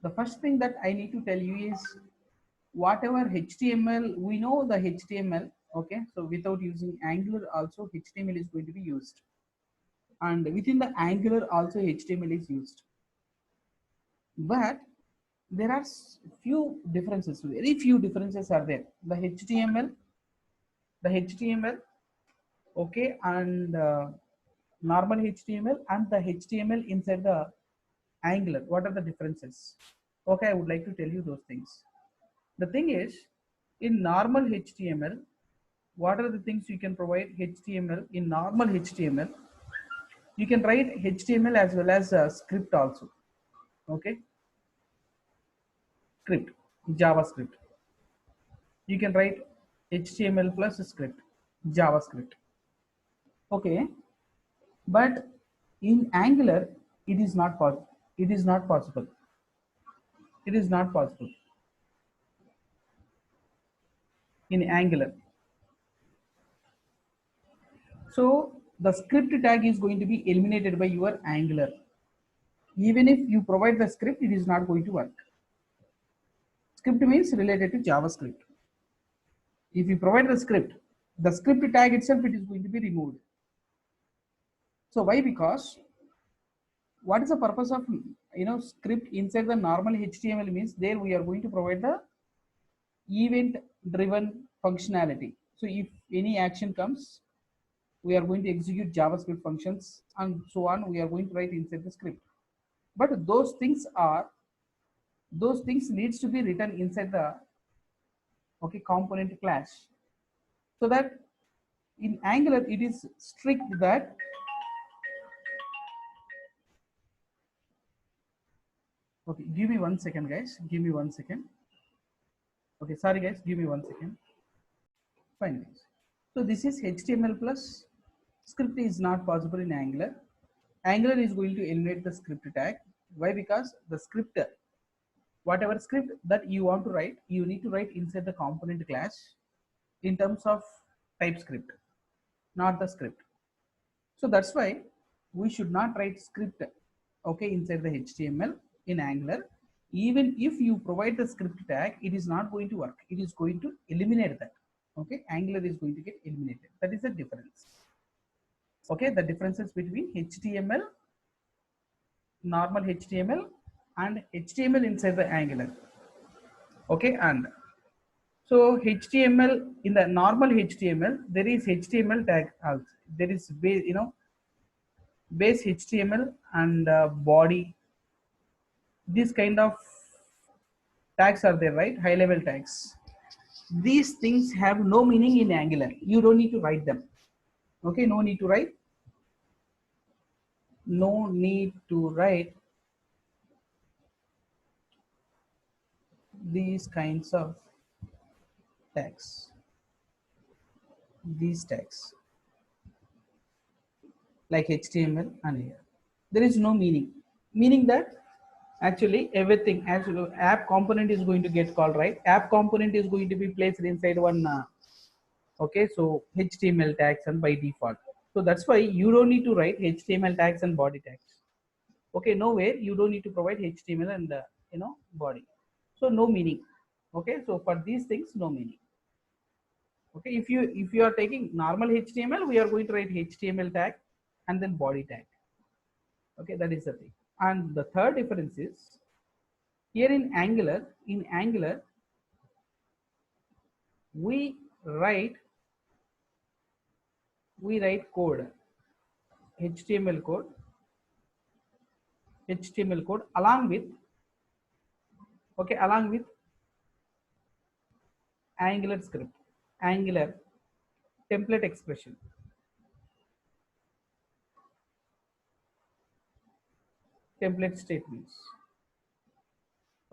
The first thing that I need to tell you is whatever HTML, we know the HTML, okay, so without using Angular also HTML is going to be used, and within the Angular also HTML is used, but there are few differences, very few differences are there. The HTML, okay, and normal HTML and the HTML inside the Angular, what are the differences? Okay, I would like to tell you those things. The thing is, in normal HTML, what are the things you can provide? HTML, in normal HTML, you can write HTML as well as script also. Okay, script, JavaScript. You can write HTML plus script, JavaScript. Okay, but in Angular, it is not possible. It is not possible. It is not possible in Angular. So the script tag is going to be eliminated by your Angular. Even if you provide the script, it is not going to work. Script means related to JavaScript. If you provide the script tag itself, it is going to be removed. So why? Because what is the purpose of script inside the normal HTML means there we are going to provide the event driven functionality. So if any action comes, we are going to execute JavaScript functions and so on. We are going to write inside the script. But those things needs to be written inside the component class. So that in Angular it is strict that give me 1 second guys, give me 1 second. Okay, sorry guys, give me 1 second. Fine guys. So this is HTML plus script is not possible in Angular. Angular is going to eliminate the script tag. Why? Because the script, whatever script that you want to write, you need to write inside the component class in terms of TypeScript, not the script. So that's why we should not write script inside the HTML in Angular. Even if you provide the script tag, it is not going to work. It is going to eliminate that. Okay, Angular is going to get eliminated. That is the difference. Okay, the differences between HTML, normal HTML and HTML inside the Angular. Okay, and so HTML, in the normal HTML, there is HTML tag also. There is base HTML and body. These kind of tags are there, right? High level tags. These things have no meaning in Angular. You don't need to write them. Okay, no need to write. No need to write these kinds of tags. These tags like HTML and here. There is no meaning. Meaning that actually everything, as app component is going to get called, right? App component is going to be placed inside one so HTML tags and by default. So that's why you don't need to write HTML tags and body tags. Okay, nowhere you don't need to provide HTML and body. So no meaning. Okay, so for these things, no meaning. Okay, if you are taking normal HTML, we are going to write HTML tag and then body tag. Okay, that is the thing. And the third difference is here in Angular, we write code, HTML code along with Angular script, Angular template expression. Template statements.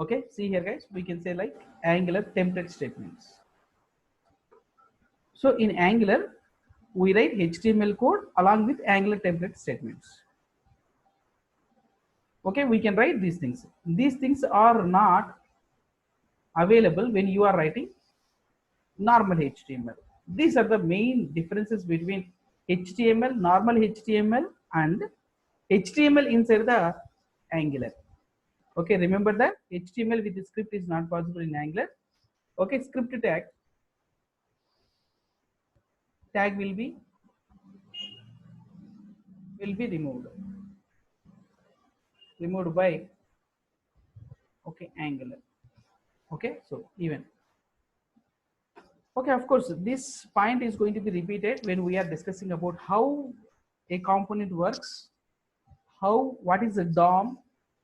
Okay, see here guys, we can say like Angular template statements. So in Angular, we write HTML code along with Angular template statements. Okay, we can write these things. These things are not available when you are writing normal HTML. These are the main differences between HTML, normal HTML and HTML inside the Angular. Okay, remember that HTML with the script is not possible in Angular. Okay, script tag will be removed by okay Angular. Okay, so even okay, of course this point is going to be repeated when we are discussing about how a component works, how what is the DOM,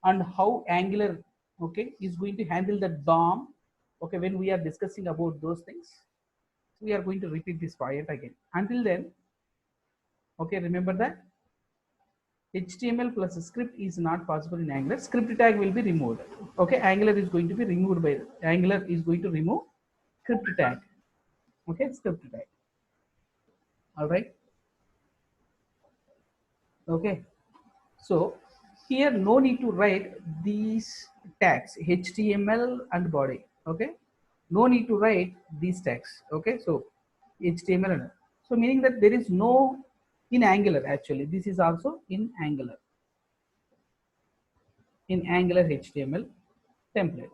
and how Angular okay is going to handle the DOM. Okay, when we are discussing about those things, we are going to repeat this point again. Until then, okay, remember that HTML plus a script is not possible in Angular. Script tag will be removed. Okay, Angular is going to be removed by Angular is going to remove script tag. Okay, script tag. All right. Okay. So here no need to write these tags HTML and body. Okay. No need to write these tags. Okay. So HTML and so meaning that there is no in Angular actually. This is also in Angular. In Angular HTML template.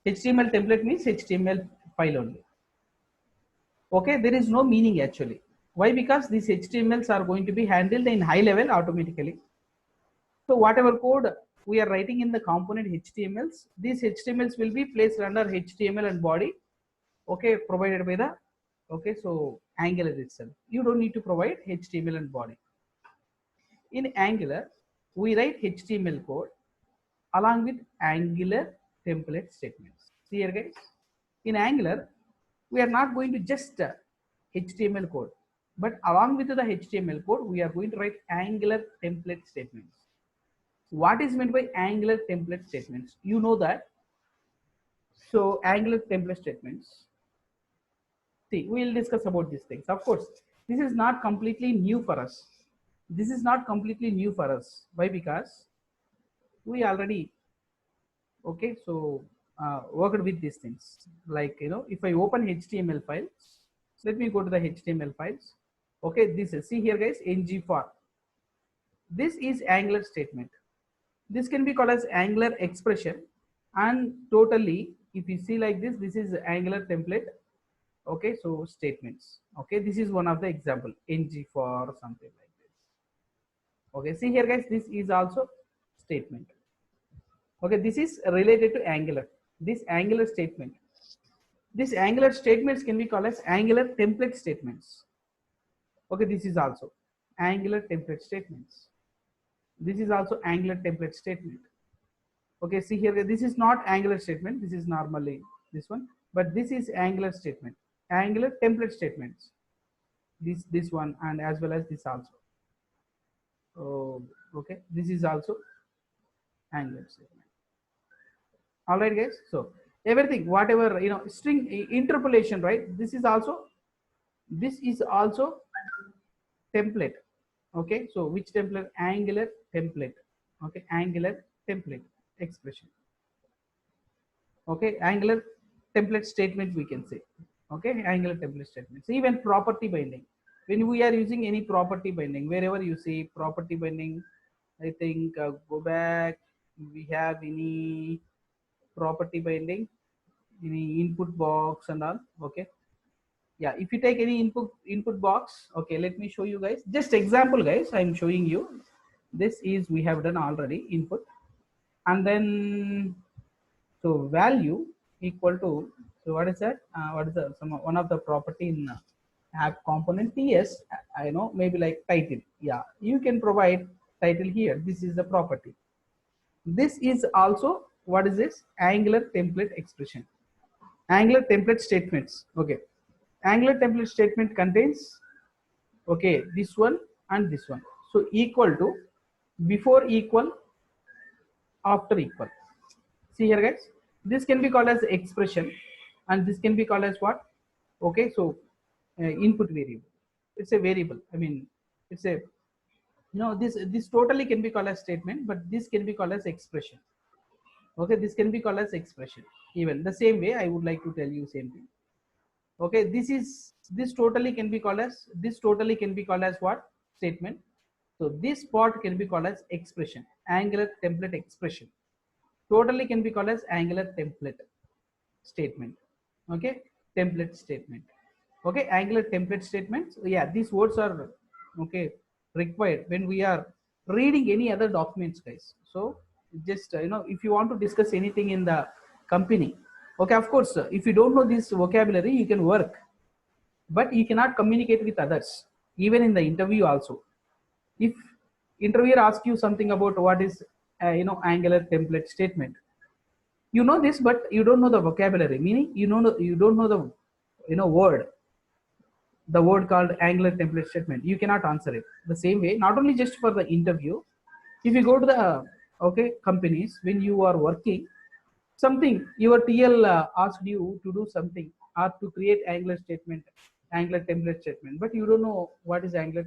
HTML template means HTML file only. Okay, there is no meaning actually. Why? Because these HTMLs are going to be handled in high level automatically. So whatever code we are writing in the component HTMLs, these HTMLs will be placed under HTML and body. Okay, provided by the okay, so Angular itself. You don't need to provide HTML and body. In Angular, we write HTML code along with Angular template statements. See here guys, in Angular, we are not going to just HTML code, but along with the HTML code, we are going to write Angular template statements. What is meant by Angular template statements? You know that. So Angular template statements. See, we will discuss about these things. Of course, this is not completely new for us. This is not completely new for us. Why? Because we already okay. So worked with these things. Like if I open HTML file, let me go to the HTML files. Okay, this is see here guys ng for. This is Angular statement. This can be called as Angular expression, and totally if you see like this is Angular template. Okay, so statements. Okay, this is one of the example ng for something like this. Okay, see here guys, this is also statement. Okay, this is related to Angular. This Angular statement. These Angular statements can be called as Angular template statements. Okay, this is also Angular template statements. This is also Angular template statement. Okay, see here, this is not Angular statement. This is normally this one, but this is Angular statement, Angular template statements. This one and as well as this also. Oh, okay, this is also Angular statement. All right, guys. So everything, whatever string interpolation, right? This is also template. Okay, so which template? Angular template. Okay, Angular template expression. Okay, Angular template statement we can say. Okay, Angular template statements. Even property binding. When we are using any property binding, wherever you see property binding, I think go back. We have any property binding, any input box and all. Okay, yeah. If you take any input box, okay. Let me show you guys. Just example, guys. I'm showing you. This is we have done already input, and then so value equal to, so what is that? What is the one of the property in app component TS? I know maybe like title. Yeah, you can provide title here. This is the property. This is also what is this? Angular template expression. Angular template statements. Okay, Angular template statement contains okay this one and this one. So equal to, before equal, after equal. See here guys, this can be called as expression and this can be called as what? Okay, so input variable. It's a variable. I mean, it's a this totally can be called as statement, but this can be called as expression. Okay, this can be called as expression. Even the same way, I would like to tell you same thing. Okay, this totally can be called as what? Statement. So this part can be called as expression, Angular template expression. totally can be called as Angular template statement. Okay, template statement. Okay, Angular template statements. Yeah, these words are okay required when we are reading any other documents, guys. So just if you want to discuss anything in the company, okay, of course, if you don't know this vocabulary, you can work, but you cannot communicate with others, even in the interview also. If interviewer asks you something about what is Angular template statement, you know this, but you don't know the vocabulary, meaning you don't know the word, the word called Angular template statement, you cannot answer it. The same way, not only just for the interview, if you go to the companies, when you are working something, your TL asked you to do something or to create Angular statement, Angular template statement, but you don't know what is Angular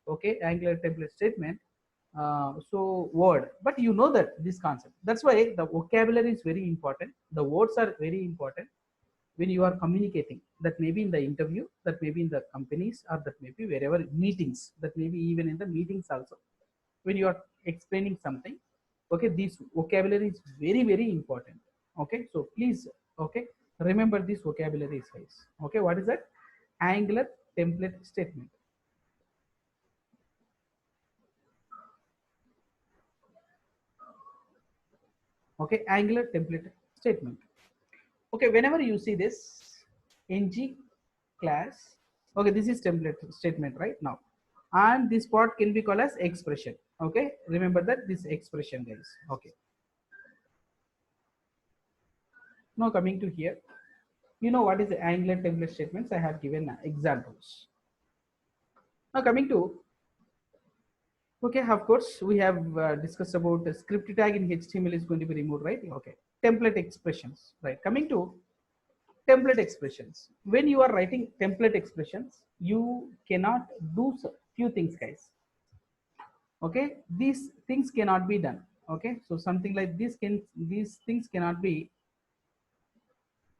template statement, so word, but you know that this concept. That's why the vocabulary is very important, the words are very important when you are communicating, that may be in the interview, that may be in the companies, or that may be wherever meetings, that may be even in the meetings also, when you are explaining something. Okay, this vocabulary is very very important. Okay, so please, okay, remember this vocabulary, guys. Okay, what is that? Angular template statement. Okay, Angular template statement. Okay, whenever you see this ng class, okay, this is template statement right now, and this part can be called as expression. Okay, remember that, this expression, guys. Okay, now coming to here, you know what is the Angular template statements, I have given examples. Now coming to, okay, of course we have discussed about the script tag in HTML is going to be removed, right? Okay, template expressions, right? Coming to template expressions, when you are writing template expressions, you cannot do few things, guys. Okay, these things cannot be done. Okay, so something like this these things cannot be,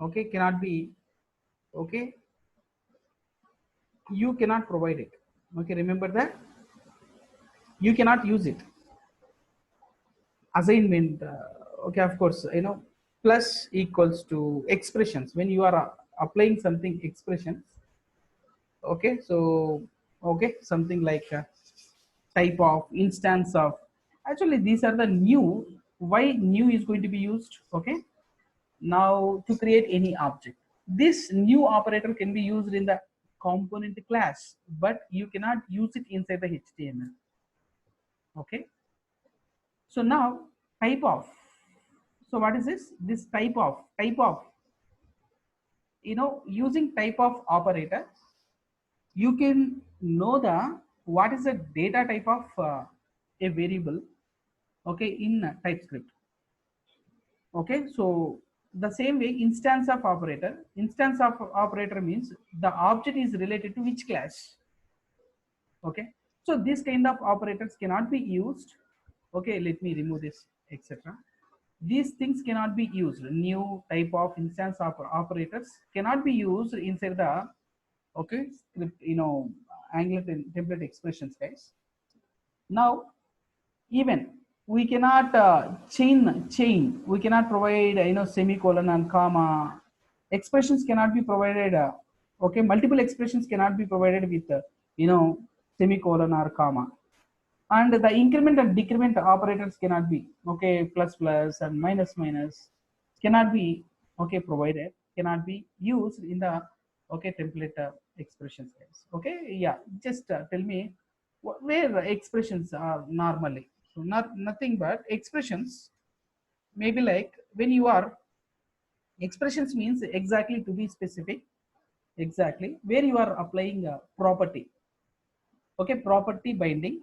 okay, cannot be, okay, you cannot provide it. Okay, remember that, you cannot use it. Assignment, okay, of course, plus equals to expressions, when you are applying something expressions. Okay, so okay, something like type of, instance of, actually these are the new, why new is going to be used. Okay, now to create any object, this new operator can be used in the component class, but you cannot use it inside the HTML. Okay, so now type of, so what is this type of using type of operator, you can know the what is the data type of a variable, okay, in TypeScript. Okay, so the same way, instance of operator means the object is related to which class. Okay, so this kind of operators cannot be used. Okay, let me remove this, etc. These things cannot be used, new type of instance of operators cannot be used inside the, okay, script, Angular template expressions, guys. Now even we cannot chain, we cannot provide semicolon and comma, expressions cannot be provided, okay, multiple expressions cannot be provided with semicolon or comma, and the increment and decrement operators cannot be, okay, plus plus and minus minus cannot be, okay, provided, cannot be used in the, okay, template expressions, guys. Okay, yeah, just tell me where expressions are normally. So nothing but expressions, maybe like when you are, expressions means exactly, to be specific, exactly where you are applying a property. Okay, property binding,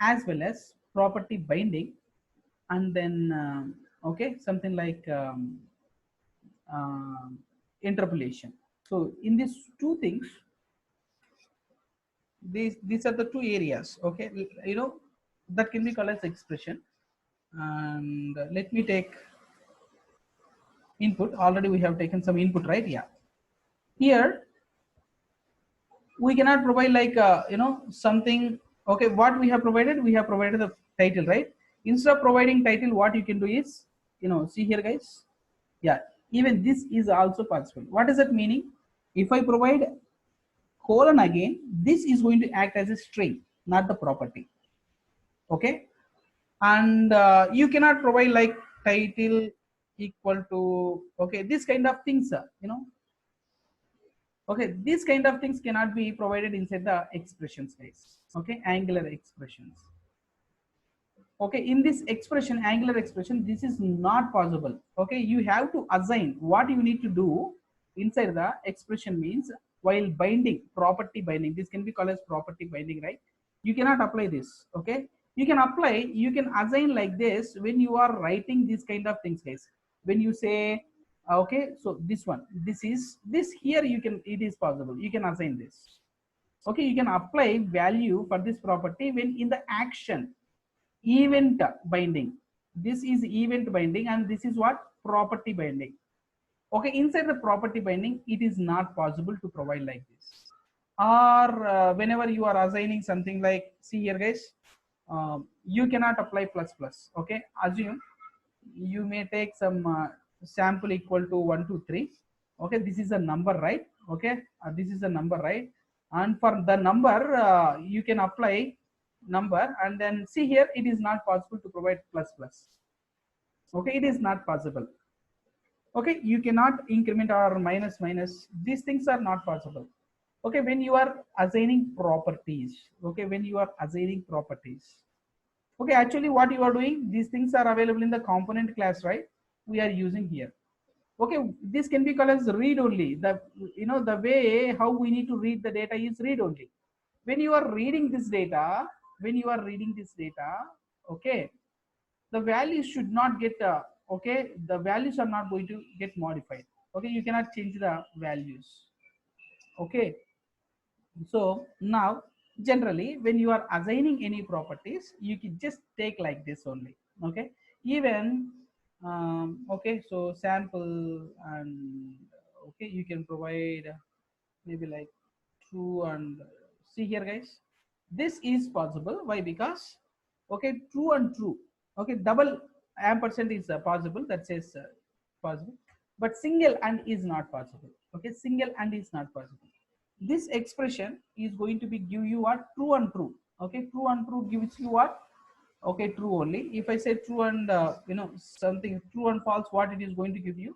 as well as property binding, and then okay, something like uh, interpolation. So in these two things, these are the two areas, okay, that can be called as expression. And let me take input, already we have taken some input, right? Yeah, here we cannot provide like something. Okay, what we have provided, we have provided the title, right? Instead of providing title, what you can do is see here guys, yeah, even this is also possible. What is that meaning? If I provide colon again, this is going to act as a string, not the property. Okay, and you cannot provide like title equal to, okay, this kind of things, okay, these kind of things cannot be provided inside the expressions guys. Okay, angular expressions. Okay, in this expression, angular expression, this is not possible. Okay, you have to assign what you need to do inside the expression means while binding, property binding, this can be called as property binding, right? You cannot apply this. Okay, you can apply, you can assign like this when you are writing these kind of things guys. When you say okay, so this one, this is this here, you can, it is possible, you can assign this. Okay, you can apply value for this property when in the action event binding. This is event binding and this is what, property binding. Okay, inside the property binding it is not possible to provide like this. Or whenever you are assigning something like, see here guys, you cannot apply plus plus. Okay, assume you may take some sample equal to 1 2 3. Okay, this is a number, right? Okay, this is a number, right? And for the number you can apply number, and then see here it is not possible to provide plus plus. Okay, it is not possible. Okay, you cannot increment or minus minus, these things are not possible. Okay, when you are assigning properties, okay, when you are assigning properties, okay, actually what you are doing, these things are available in the component class, right? We are using here. Okay, this can be called as read only. The, the way how we need to read the data is read only. When you are reading this data, when you are reading this data, okay, the values should not get okay, the values are not going to get modified. Okay, you cannot change the values. Okay, so now generally when you are assigning any properties, you can just take like this only. Okay, even okay, so sample, and okay, you can provide maybe like true, and see here guys, this is possible. Why? Because okay, true and true, okay, double ampersand is possible, that says possible, but single and is not possible. Okay, single and is not possible. This expression is going to be give you what, true and true. Okay, true and true gives you what, okay, true only. If I say true and something true and false, what it is going to give you?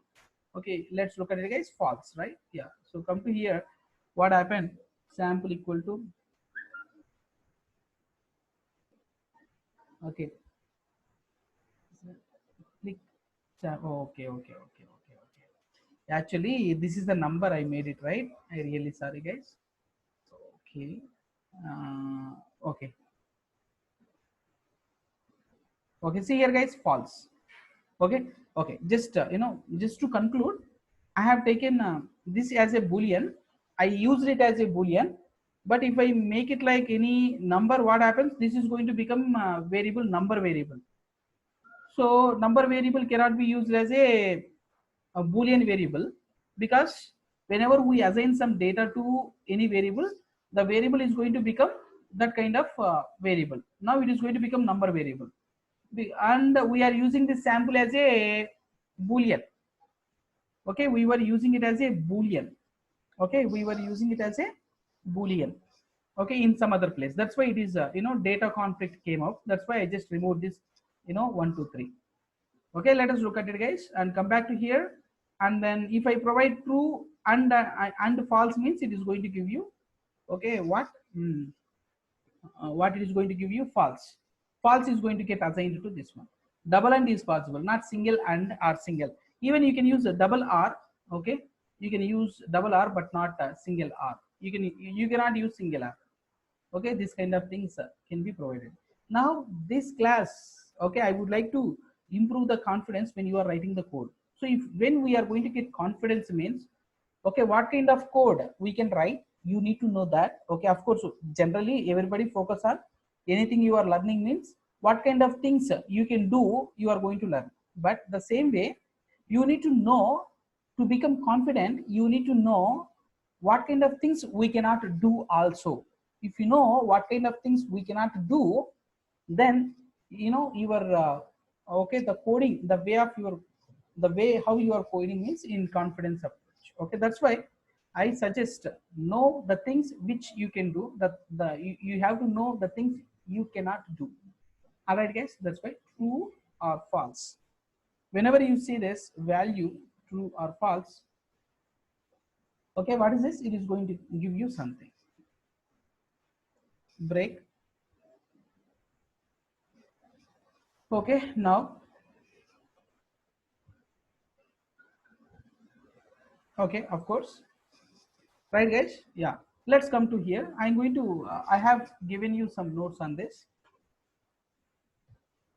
Okay, let's look at it guys, false, right? Yeah, so come to here, what happened, sample equal to, okay, click okay, okay, okay, okay, okay, actually this is the number I made it, right? I really sorry guys. Okay, uh, okay, okay, see here guys, false. Okay, okay, just just to conclude, I have taken this as a boolean, I used it as a boolean, but if I make it like any number, what happens, this is going to become variable, number variable. So number variable cannot be used as a boolean variable, because whenever we assign some data to any variable, the variable is going to become that kind of variable. Now it is going to become number variable, and we are using this sample as a boolean. Okay, we were using it as a boolean. Okay, we were using it as a boolean. Okay, in some other place, that's why it is data conflict came out, that's why I just removed this 1 2 3. Okay, let us look at it guys and come back to here. And then if I provide true and false, means it is going to give you, okay, what it is going to give you, false. False is going to get assigned to this one. Double and is possible, not single and or single. Even you can use a double r. Okay, you can use double r but not a single r. You cannot use single r. Okay, this kind of things can be provided. Now this class, okay, I would like to improve the confidence when you are writing the code. So if when we are going to get confidence means, okay, what kind of code we can write, you need to know that. Okay, of course, generally everybody focus on anything you are learning means what kind of things you can do, you are going to learn. But the same way, you need to know, to become confident, you need to know what kind of things we cannot do also. If you know what kind of things we cannot do, then your okay, the coding, the way of your, the way how you are coding is in confidence approach. Okay, that's why I suggest know the things which you can do, that you have to know the things you cannot do. All right, guys, that's why true or false. Whenever you see this value true or false, okay, what is this? It is going to give you something. Break. Okay, now, okay, of course, right, guys? Yeah, let's come to here. I'm going to, I have given you some notes on this.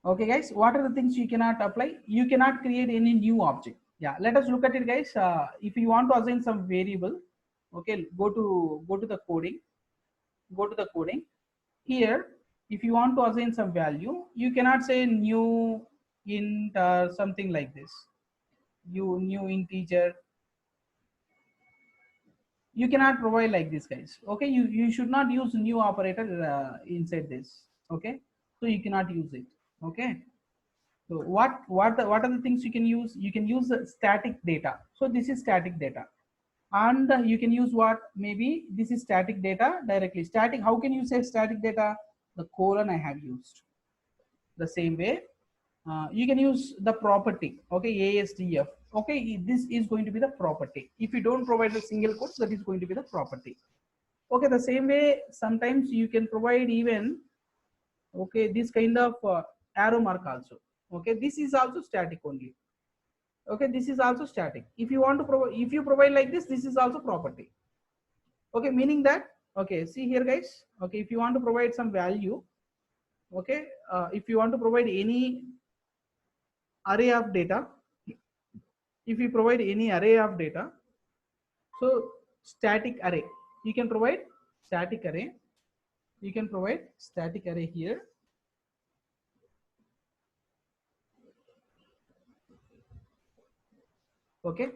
Okay, guys, what are the things you cannot apply? You cannot create any new object. Yeah, let us look at it, guys. If you want to assign some variable, okay, go to the coding, go to the coding. Here, if you want to assign some value, you cannot say new int something like this. You new integer, you cannot provide like this, guys. Okay, you should not use new operator inside this. Okay, so you cannot use it. Okay, so what are the things you can use? You can use static data. So this is static data, and you can use what? Maybe this is static data directly. Static, how can you say static data? The colon I have used. The same way, you can use the property. Okay, ASDF. Okay, this is going to be the property. If you don't provide the single quotes, that is going to be the property. Okay, the same way, sometimes you can provide even, okay, this kind of arrow mark also. Okay, this is also static only. Okay, this is also static. If you want to provide, if you provide like this is also property. Okay, meaning that, okay, see here, guys. Okay, if you want to provide some value, okay, if you want to provide any array of data, if you provide any array of data, so static array, you can provide static array, you can provide static array here. Okay,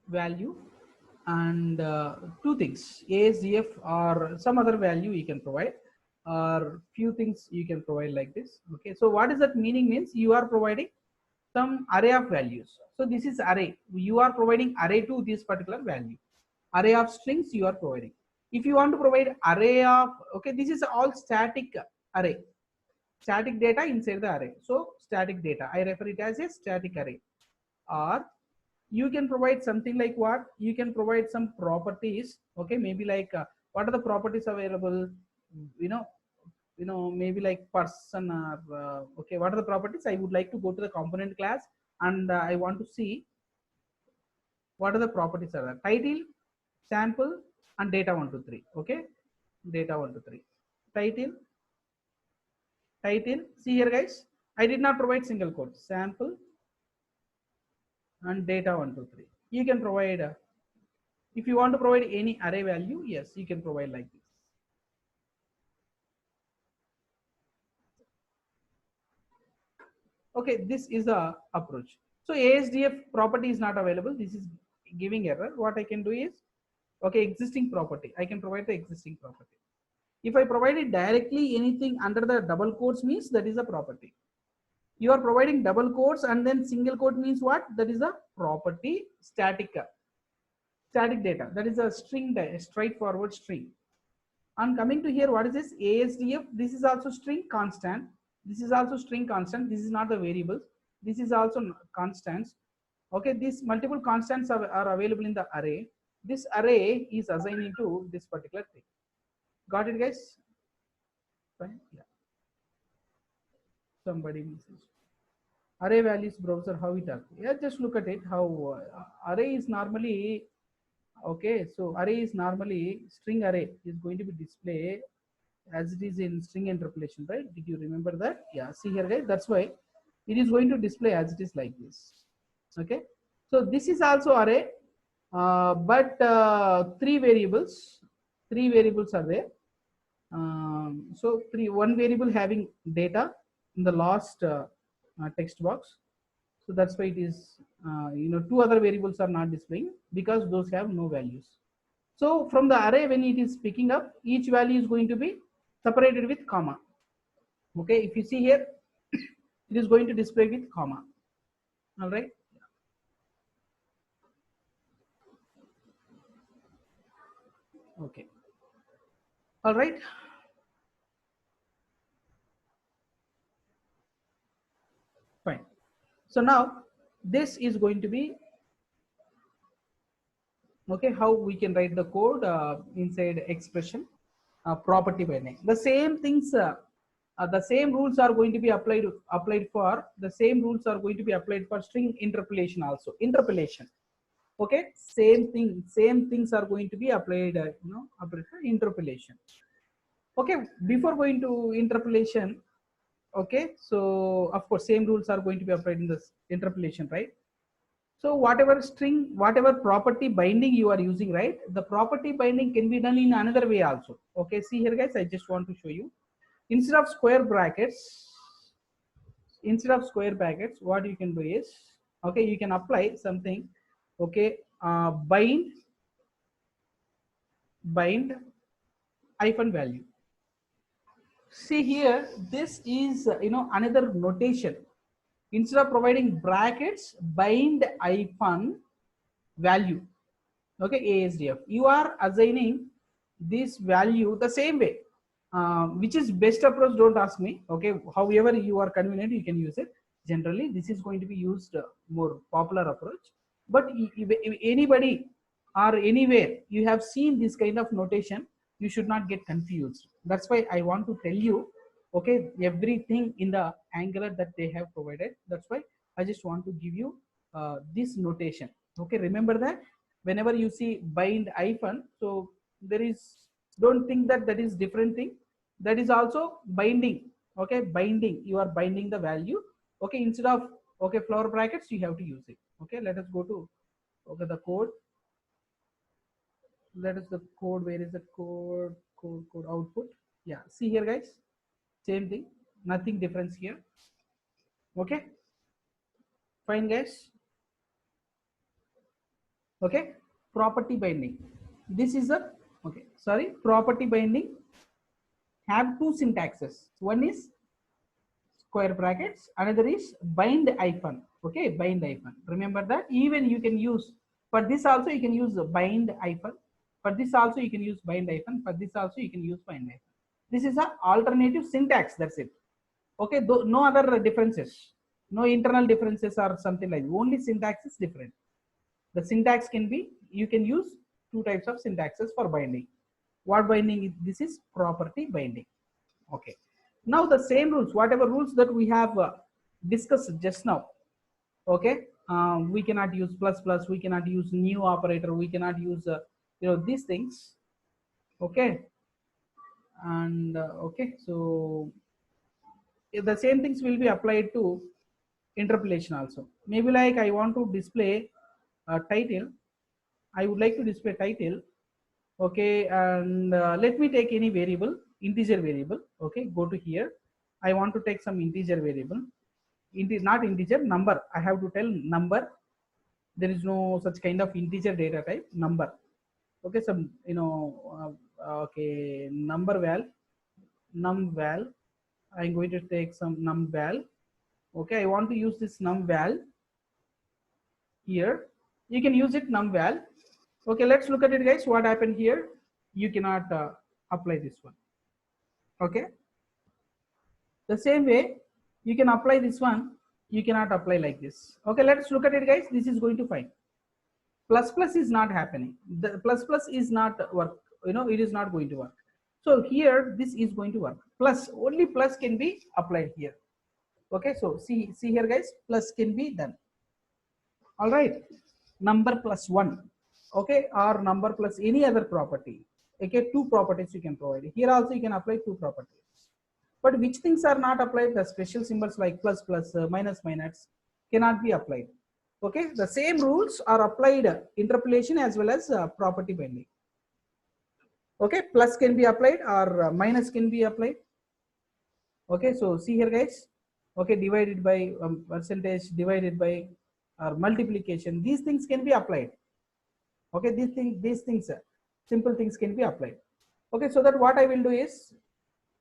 value, and two things, ASDF or some other value you can provide, or few things you can provide like this. Okay, so what is that meaning? Means you are providing some array of values. So this is array, you are providing array to this particular value. Array of strings you are providing. If you want to provide array of, okay, this is all static array, static data inside the array. So static data, I refer it as a static array. Or you can provide something like what? You can provide some properties. Okay, maybe like what are the properties available? You know, maybe like person, or okay, what are the properties? I would like to go to the component class, and I want to see what are the properties are there. Title, sample, and data 123. Okay, data 123. Title, title. See here, guys, I did not provide single quote. Sample and data 123. You can provide if you want to provide any array value, yes, you can provide like this. Okay, this is the approach. So ASDF property is not available, this is giving error. What I can do is, okay, existing property, I can provide the existing property. If I provide it directly, anything under the double quotes means that is a property. You are providing double quotes and then single quote means what? That is a property. Static data, that is a string, straightforward string. And coming to here, what is this? ASDF, this is also string constant, this is also string constant, this is not the variables, this is also constants. Okay, these multiple constants are available in the array. This array is assigned to this particular thing. Got it, guys? Fine. Yeah. Somebody misses. Array values browser, how it acts. Yeah, just look at it. How array is normally, okay, so array is normally, string array is going to be displayed as it is in string interpolation, right? Did you remember that? Yeah, see here, guys, that's why it is going to display as it is like this. Okay, so this is also array, but three variables are there. So one variable having data in the last text box, so that's why it is two other variables are not displaying because those have no values. So from the array, when it is picking up, each value is going to be separated with comma. Okay, if you see here, it is going to display with comma. All right. Okay. All right. Fine. So now this is going to be okay. How we can write the code inside expression property binding. The same things. The same rules are going to be applied for the same rules are going to be applied for string interpolation also. Interpolation. Okay, same things are going to be applied, applied for interpolation. Okay, before going to interpolation, okay, so of course same rules are going to be applied in this interpolation, right? So whatever string, whatever property binding you are using, right, the property binding can be done in another way also. Okay, see here guys, I just want to show you. Instead of square brackets, what you can do is, okay, you can apply something, okay, bind hyphen value. See here, this is another notation. Instead of providing brackets, bind hyphen value. Okay, ASDF. You are assigning this value the same way. Which is best approach? Don't ask me. Okay, however you are convenient, you can use it. Generally, this is going to be used more popular approach. But if anybody or anywhere you have seen this kind of notation, you should not get confused. That's why I want to tell you, okay, everything in the Angular that they have provided. That's why I just want to give you this notation. Okay, remember that whenever you see bind hyphen, so there is, don't think that that is different thing. That is also binding. Okay, binding, you are binding the value. Okay, instead of okay flower brackets, you have to use it. Okay, let us go to okay the code. Let us the code. Where is the code? Code output. Yeah, see here guys, same thing, nothing difference here. Okay, fine guys. Okay, property binding, this is a okay, sorry, property binding have two syntaxes. One is square brackets, another is bind hyphen. Okay, bind hyphen, remember that. Even you can use for this also, you can use bind hyphen. For this also you can use bind hyphen. For this also you can use bind hyphen. This is a alternative syntax, that's it. Okay, no other differences, no internal differences or something like that. Only syntax is different. The syntax can be, you can use two types of syntaxes for binding. What binding is this? Is property binding. Okay, now the same rules, whatever rules that we have discussed just now. Okay, we cannot use plus plus, we cannot use new operator, we cannot use these things. Okay, and okay, so the same things will be applied to interpolation also. Maybe like I want to display a title, I would like to display title. Okay, and let me take any variable, integer variable. Okay, go to here, I want to take some integer variable, not integer, number. I have to tell number. There is no such kind of integer data type, number. Okay, some okay, number val, num val. I'm going to take some num val. Okay, I want to use this num val here. You can use it num val. Okay, let's look at it guys. What happened here? You cannot apply this one. Okay, the same way you can apply this one, you cannot apply like this. Okay, let's look at it guys. This is going to fine. Plus plus is not happening. The plus plus is not work. It is not going to work. So here this is going to work. Plus, only plus can be applied here. Okay, so see here guys, plus can be done. All right, number plus one. Okay, or number plus any other property. Okay, two properties you can provide. Here also you can apply two properties. But which things are not applied? The special symbols like plus plus, minus minus cannot be applied. Okay, the same rules are applied interpolation as well as property binding. Okay, plus can be applied or minus can be applied. Okay, so see here guys. Okay, divided by percentage, divided by or multiplication, these things can be applied. Okay, these things simple things can be applied. Okay, so that what I will do is,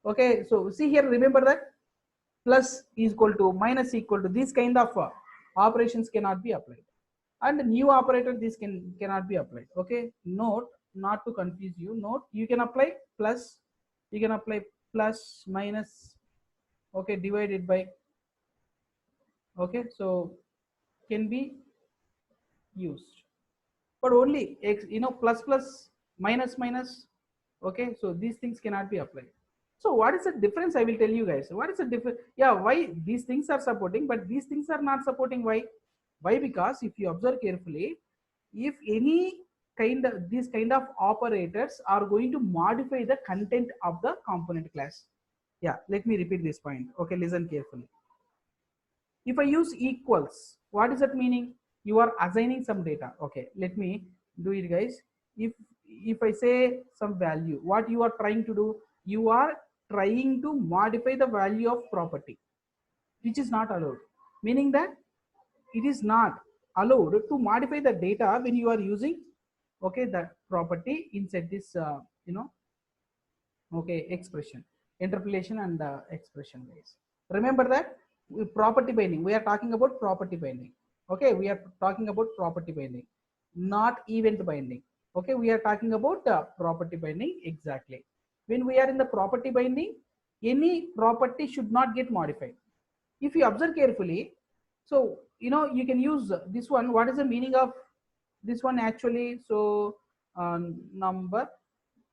okay, so see here, remember that plus is equal to, minus equal to, these kind of operations cannot be applied. And new operator, this cannot be applied. Okay, note, not to confuse you, note, you can apply plus, you can apply plus, minus, okay, divided by, okay, so can be used, but only x, plus plus, minus minus, okay, so these things cannot be applied. So what is the difference? I will tell you guys what is the difference. Yeah, why these things are supporting but these things are not supporting? Why? Because if you observe carefully, if any kind of these kind of operators are going to modify the content of the component class. Yeah, let me repeat this point. Okay, listen carefully. If I use equals, what is that meaning? You are assigning some data. Okay, let me do it, guys. If I say some value, what you are trying to do, you are trying to modify the value of property, which is not allowed. Meaning that it is not allowed to modify the data when you are using, okay, the property inside this okay, expression, interpolation and expression, guys. Remember that property binding, we are talking about property binding. Okay, we are talking about property binding, not event binding. Okay, we are talking about property binding. Exactly, when we are in the property binding, any property should not get modified. If you observe carefully, so you can use this one. What is the meaning of this one actually? So number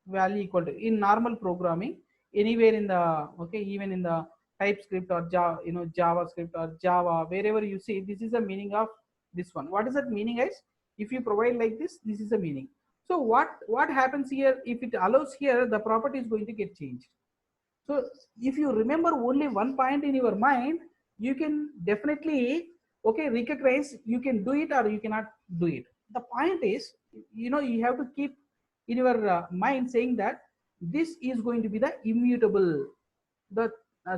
value equal to, in normal programming, anywhere in the, okay, even in the TypeScript or Java, JavaScript or Java, wherever you see, this is the meaning of this one. What is that meaning, guys? If you provide like this is the meaning. So what happens here? If it allows here, the property is going to get changed. So if you remember only one point in your mind, you can definitely, okay, recognize you can do it or you cannot do it. The point is, you have to keep in your mind saying that this is going to be the immutable. The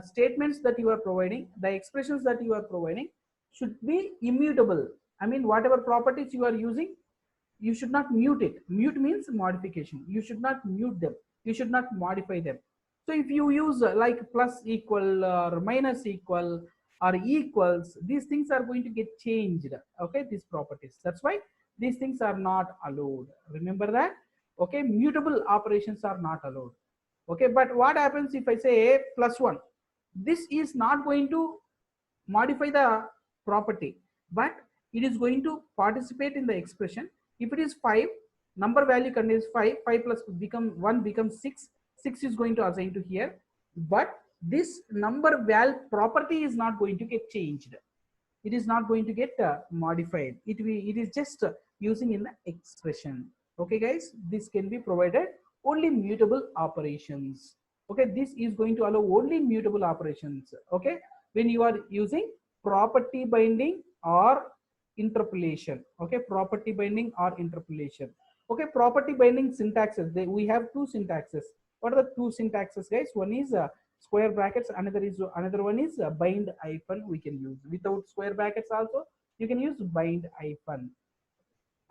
statements that you are providing, the expressions that you are providing should be immutable. I mean, whatever properties you are using, you should not mute it. Mute means modification. You should not mute them. You should not modify them. So if you use like plus equal or minus equal or equals, these things are going to get changed. Okay, these properties. That's why these things are not allowed. Remember that. Okay, mutable operations are not allowed. Okay, but what happens if I say plus 1? This is not going to modify the property, but it is going to participate in the expression. If it is 5, number value contains 5, 5 plus become 1 becomes 6, 6 is going to assign to here, but this number val property is not going to get changed. It is not going to get modified. It is just using in the expression. Okay, guys, this can be provided only mutable operations. Okay, this is going to allow only mutable operations. Okay, when you are using property binding or interpolation. Okay, property binding or interpolation. Okay, property binding syntaxes, we have two syntaxes. What are the two syntaxes, guys? One is square brackets, another one is bind hyphen. We can use without square brackets also, you can use bind hyphen.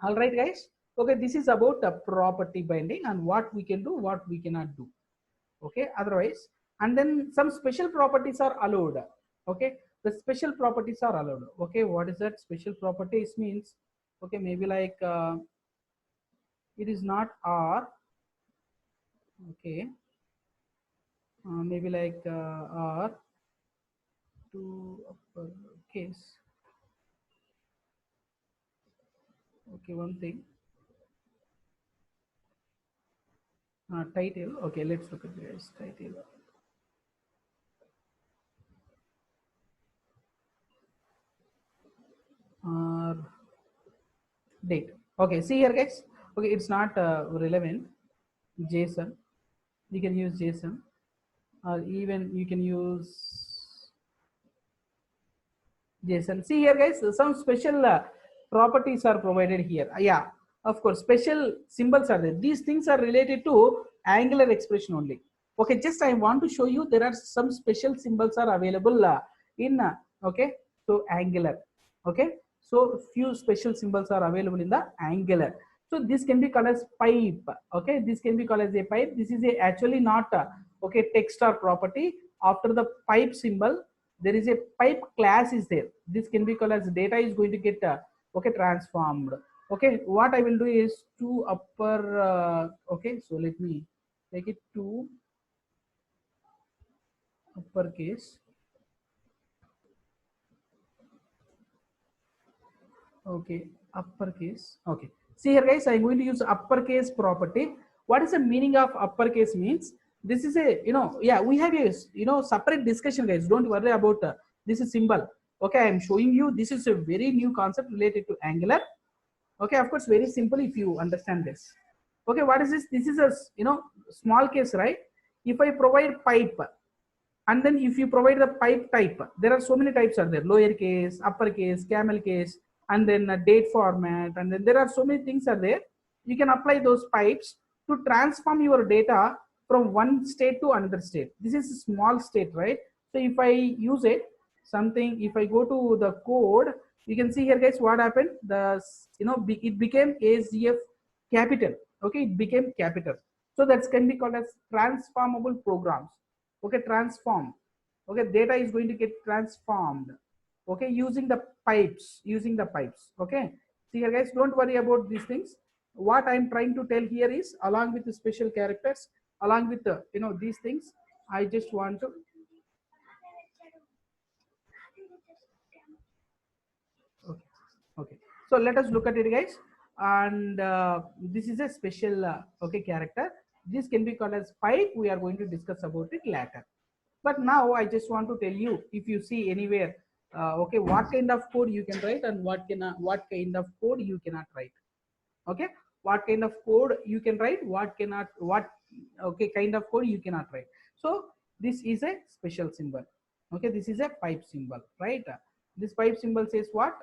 All right, guys. Okay, this is about property binding and what we can do, what we cannot do. Okay, otherwise, and then some special properties are allowed. Okay, the special properties are allowed. Okay, what is that? Special properties means, okay, maybe like it is not R. Okay, maybe like R to uppercase. Okay, one thing. Title. Okay, let's look at this title. Date. Okay, see here, guys. Okay, it's not relevant. JSON. You can use JSON, or even you can use JSON. See here, guys. Some special properties are provided here. Yeah, of course, special symbols are there. These things are related to Angular expression only. Okay, just I want to show you there are some special symbols are available in okay, so Angular. Okay, so few special symbols are available in the Angular. So this can be called as pipe. Okay, this can be called as a pipe. This is a actually not okay text or property. After the pipe symbol, there is a pipe class is there. This can be called as data is going to get okay, transformed. Okay, what I will do is to upper okay, so let me take it to uppercase. Okay, uppercase. Okay, see here guys, I'm going to use uppercase property. What is the meaning of uppercase means? This is a, yeah, we have a, separate discussion guys, don't worry about this is symbol. Okay, I'm showing you, this is a very new concept related to Angular. Okay, of course, very simple if you understand this. Okay, what is this? This is a, small case, right? If I provide pipe, and then if you provide the pipe type, there are so many types are there: lowercase, uppercase, camel case, and then a date format, and then there are so many things are there. You can apply those pipes to transform your data from one state to another state. This is a small state, right? So if I use it, something, if I go to the code, you can see here guys what happened. The, it became ACF capital. Okay, it became capital. So that can be called as transformable programs. Okay, transform. Okay, data is going to get transformed. Okay, using the pipes, okay. See here guys, don't worry about these things. What I'm trying to tell here is, along with the special characters, along with the, these things, I just want to, okay, okay, so let us look at it guys. And this is a special okay, character. This can be called as pipe. We are going to discuss about it later. But now I just want to tell you, if you see anywhere, okay, what kind of code you can write and what kind of code you cannot write. Okay, what kind of code you can write, what cannot, what, okay, kind of code you cannot write. So this is a special symbol. Okay, this is a pipe symbol, right? This pipe symbol says what?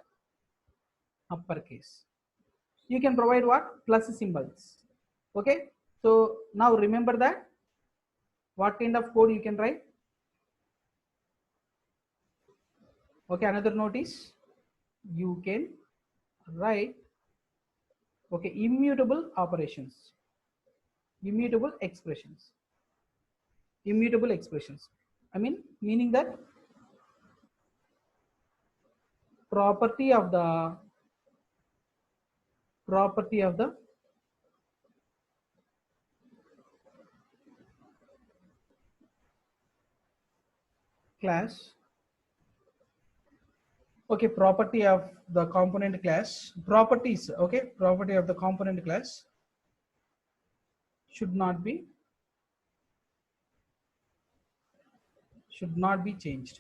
Uppercase. You can provide what? Plus symbols. Okay, so now remember that what kind of code you can write. Okay, another notice, you can write, okay, immutable operations, immutable expressions, immutable expressions. I mean, meaning that property of the class. Okay, property of the component class, properties. Okay, property of the component class should not be changed.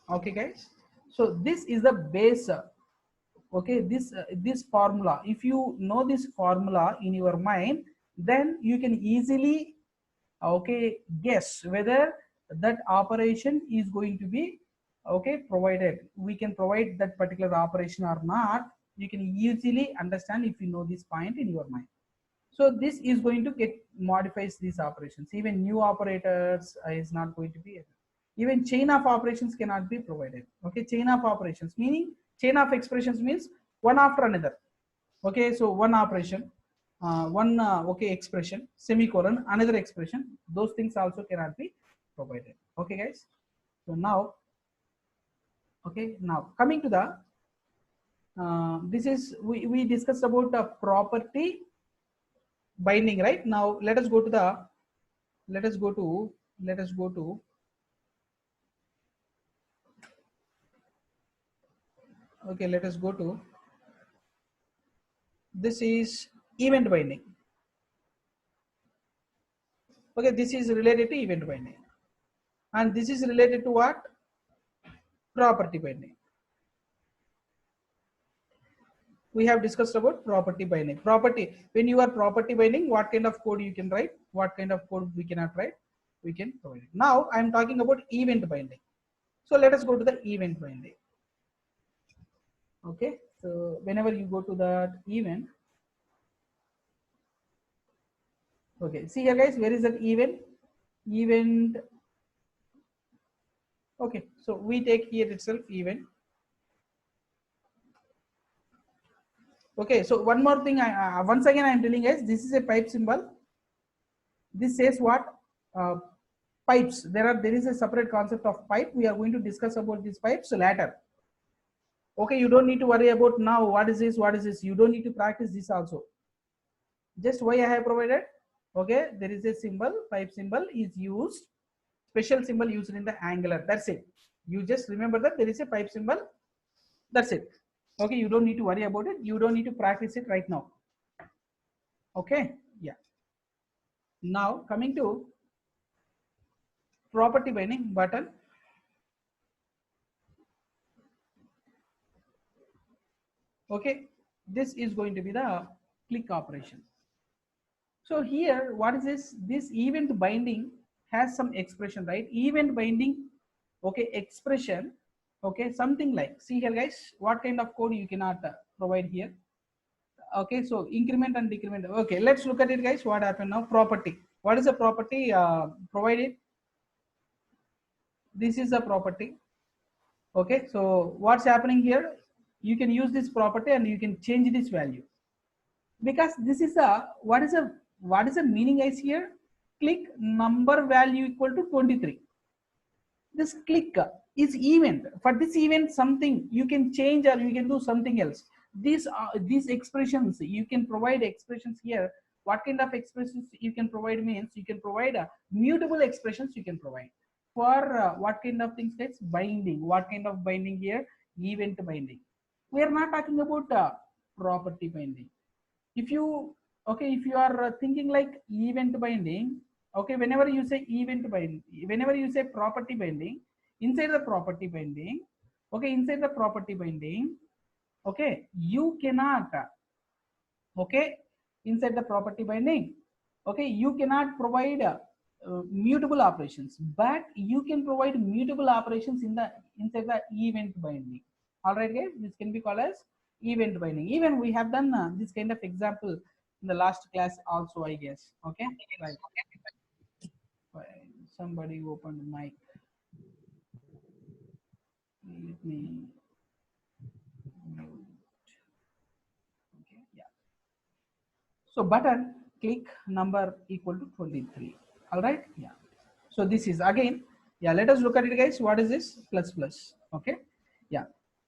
Okay guys, so this is the base. Okay, this formula, if you know this formula in your mind, then you can easily, okay, guess whether that operation is going to be, okay, provided. We can provide that particular operation or not. You can easily understand if you know this point in your mind. So this is going to get modifies these operations. Even new operators is not going to be able. Even chain of operations cannot be provided. Okay, chain of operations meaning chain of expressions means one after another. Okay, so one operation, one okay, expression, semicolon, another expression. Those things also cannot be provided. Okay, guys. So now, okay, now coming to the this is we discussed about the property binding, right? Now let us go to the let us go to okay, let us go to this is event binding. Okay, this is related to event binding, and this is related to what? Property binding. We have discussed about property binding. Property, when you are property binding, what kind of code you can write, what kind of code we cannot write, we can provide it. Now I am talking about event binding. So let us go to the event binding. Okay, so whenever you go to that event, okay, see here guys, where is that event? Okay, so we take here itself event. Okay, so one more thing, once again I am telling guys, this is a pipe symbol. This says what? pipes. There is a separate concept of pipe. We are going to discuss about these pipes later. Okay, you don't need to worry about now what is this. You don't need to practice this also. Just why I have provided. Okay, there is a symbol, pipe symbol is used, special symbol used in the angular. That's it. You just remember that there is a pipe symbol. That's it. Okay, you don't need to worry about it. You don't need to practice it right now. Okay, yeah. Now coming to property binding button. Okay, this is going to be the click operation. So here, what is this? This event binding has some expression, right? Event binding, okay, expression, okay, something like, see here guys, what kind of code you cannot provide here. Okay, so increment and decrement. Okay, let's look at it guys. What happened now? Property. What is the property provided? This is the property. Okay, so what's happening here? You can use this property and you can change this value, because this is a what is the meaning is here? Click number value equal to 23. This click is event. For this event, something you can change or you can do something else. These expressions, you can provide expressions here. What kind of expressions you can provide means you can provide mutable expressions. You can provide for what kind of things? That's binding. What kind of binding here? Event binding. We are not talking about property binding. If you if you are thinking like event binding, okay, whenever you say event binding, whenever you say property binding, inside the property binding, okay, inside the property binding, okay, you cannot, okay, inside the property binding, okay, you cannot provide mutable operations, but you can provide mutable operations in the inside the event binding. All right guys, this can be called as event binding. Even we have done this kind of example in the last class also, I guess. Okay, right. Somebody opened mic. Let me mute. Okay, yeah. So button click number equal to 23. All right, yeah. So this is again, yeah, let us look at it guys. What is this? Plus plus. Okay, yeah.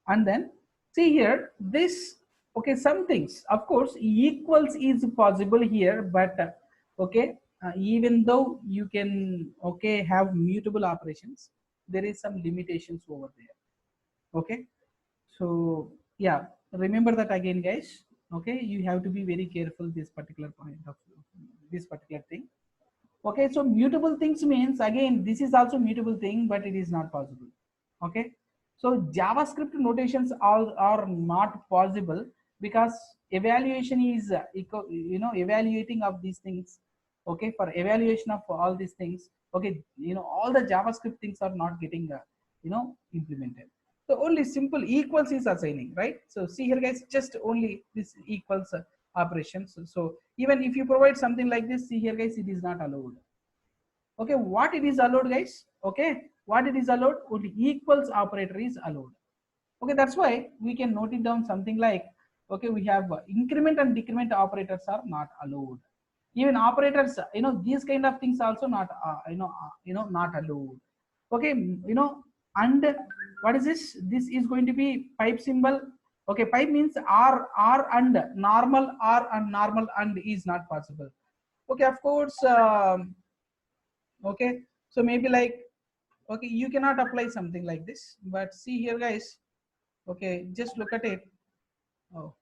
And then see here this, okay, some things of course equals is possible here, but okay, even though you can, okay, have mutable operations, there is some limitations over there. Okay, so yeah, remember that again guys. Okay, you have to be very careful this particular point of this particular thing. Okay, so mutable things means again this is also mutable thing, but it is not possible. Okay, so JavaScript notations are not possible, because evaluation is evaluating of these things. Okay, for evaluation of all these things, okay, all the JavaScript things are not getting implemented. So only simple equals is assigning, right? So see here guys, just only this equals operations. So even if you provide something like this, see here guys, it is not allowed. Okay, what it is allowed guys? Okay, what it is allowed? Only equals operator is allowed. Okay, that's why we can note it down something like, okay, we have increment and decrement operators are not allowed. Even operators, these kind of things also not not allowed. Okay, and what is this? This is going to be pipe symbol. Okay, pipe means r and normal, r and normal and is not possible. Okay, of course. Okay, so maybe like, okay, you cannot apply something like this, but see here guys, okay, just look at it. Oh,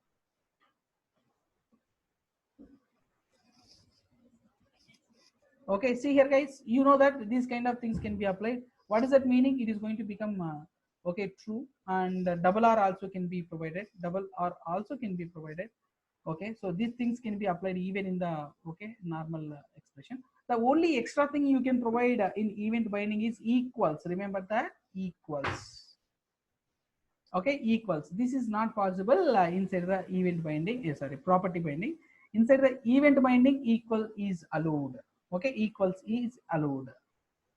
okay, see here guys, you know that these kind of things can be applied. What is that meaning? It is going to become okay, true, and double r also can be provided, double r also can be provided. Okay, so these things can be applied even in the, okay, normal expression. The only extra thing you can provide in event binding is equals. Remember that, equals. Okay, equals. This is not possible inside the event binding, sorry, property binding. Inside the event binding, equal is allowed. Okay, equals is allowed.